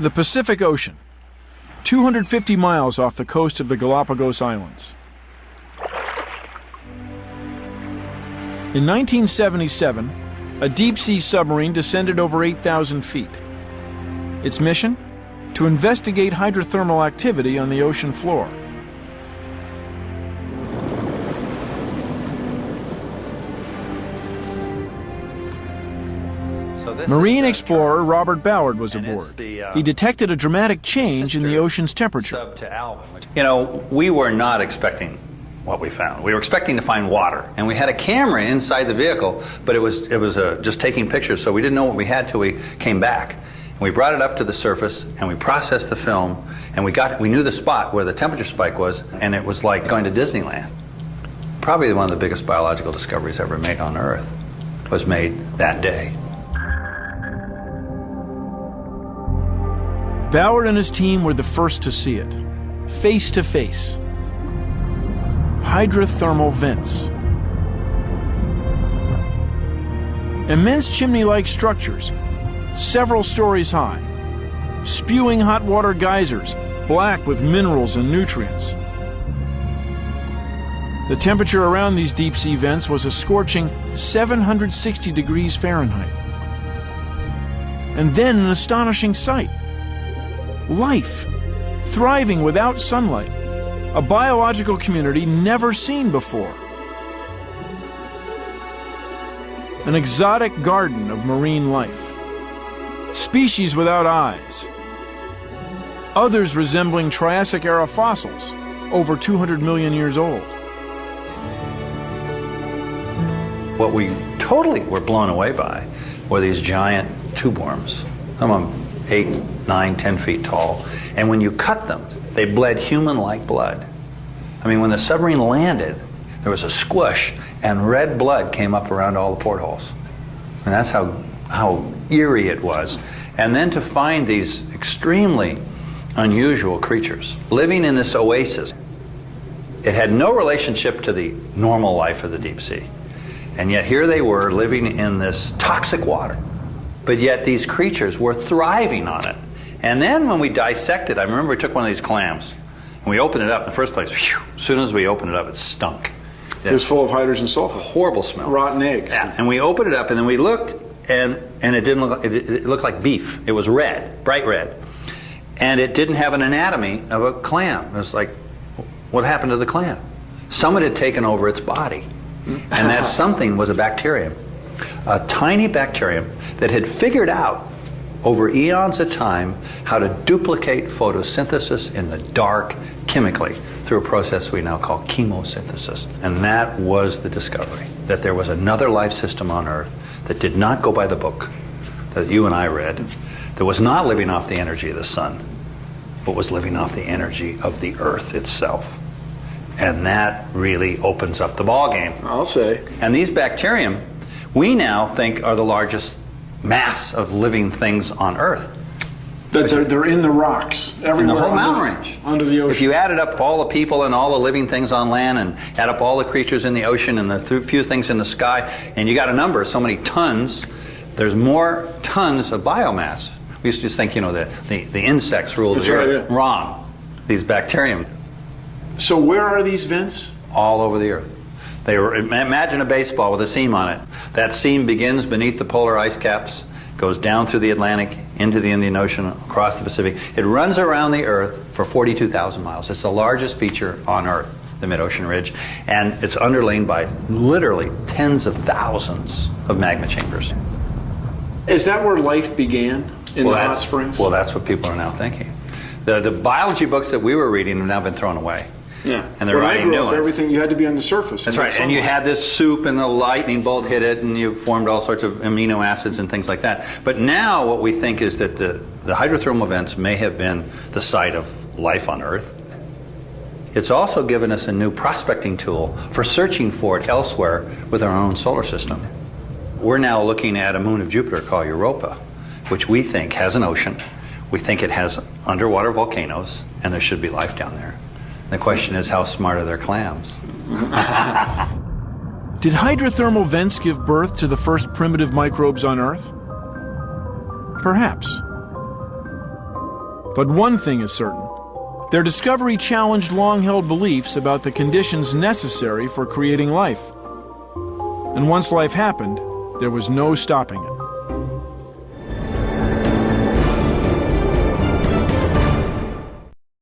The Pacific Ocean, 250 miles off the coast of the Galapagos Islands. In 1977, a deep-sea submarine descended over 8,000 feet. Its mission? To investigate hydrothermal activity on the ocean floor. Marine explorer Robert Ballard was aboard. He detected a dramatic change in the ocean's temperature. You know, we were not expecting what we found. We were expecting to find water, and we had a camera inside the vehicle, but it was just taking pictures, so we didn't know what we had till we came back. And we brought it up to the surface, and we processed the film, and we knew the spot where the temperature spike was, and it was like going to Disneyland. Probably one of the biggest biological discoveries ever made on Earth was made that day. Ballard and his team were the first to see it, face to face. Hydrothermal vents. Immense chimney-like structures, several stories high, spewing hot water geysers, black with minerals and nutrients. The temperature around these deep-sea vents was a scorching 760 degrees Fahrenheit. And then an astonishing sight. Life, thriving without sunlight, a biological community never seen before. An exotic garden of marine life, species without eyes, others resembling Triassic-era fossils, over 200 million years old. What we totally were blown away by were these giant tube worms, some of them 8, 9, 10 feet tall. And when you cut them, they bled human-like blood. I mean, when the submarine landed, there was a squish, and red blood came up around all the portholes. And that's how eerie it was. And then to find these extremely unusual creatures living in this oasis. It had no relationship to the normal life of the deep sea. And yet here they were living in this toxic water. But yet these creatures were thriving on it. And then when we dissected, I remember we took one of these clams and we opened it up in the first place. Whew, as soon as we opened it up, it stunk. It was full of hydrogen sulfur. Horrible smell. Rotten eggs. Yeah. And we opened it up and then we looked and it didn't look, it looked like beef. It was red, bright red. And it didn't have an anatomy of a clam. It was like, what happened to the clam? Someone had taken over its body. And that something was a bacterium. A tiny bacterium that had figured out over eons of time how to duplicate photosynthesis in the dark chemically through a process we now call chemosynthesis. And that was the discovery, that there was another life system on Earth that did not go by the book that you and I read, that was not living off the energy of the sun, but was living off the energy of the Earth itself. And that really opens up the ballgame. I'll say. And these bacterium, we now think are the largest mass of living things on Earth. They're in the rocks, everywhere. In the whole mountain range. Under the ocean. If you added up all the people and all the living things on land and add up all the creatures in the ocean and the few things in the sky, and you got a number, so many tons, there's more tons of biomass. We used to just think, you know, the insects rule the Earth. Yeah. Wrong. These bacterium. So where are these vents? All over the Earth. Imagine a baseball with a seam on it. That seam begins beneath the polar ice caps, goes down through the Atlantic, into the Indian Ocean, across the Pacific. It runs around the Earth for 42,000 miles. It's the largest feature on Earth, the mid-ocean ridge, and it's underlain by literally tens of thousands of magma chambers. Is that where life began, in the hot springs? Well, that's what people are now thinking. The biology books that we were reading have now been thrown away. Yeah. And they're writing new ones. Everything, you had to be on the surface. That's right. And you had this soup and the lightning bolt hit it and you formed all sorts of amino acids and things like that. But now what we think is that the hydrothermal vents may have been the site of life on Earth. It's also given us a new prospecting tool for searching for it elsewhere with our own solar system. We're now looking at a moon of Jupiter called Europa, which we think has an ocean. We think it has underwater volcanoes, and there should be life down there. The question is, how smart are their clams? Did hydrothermal vents give birth to the first primitive microbes on Earth? Perhaps. But one thing is certain. Their discovery challenged long-held beliefs about the conditions necessary for creating life. And once life happened, there was no stopping it.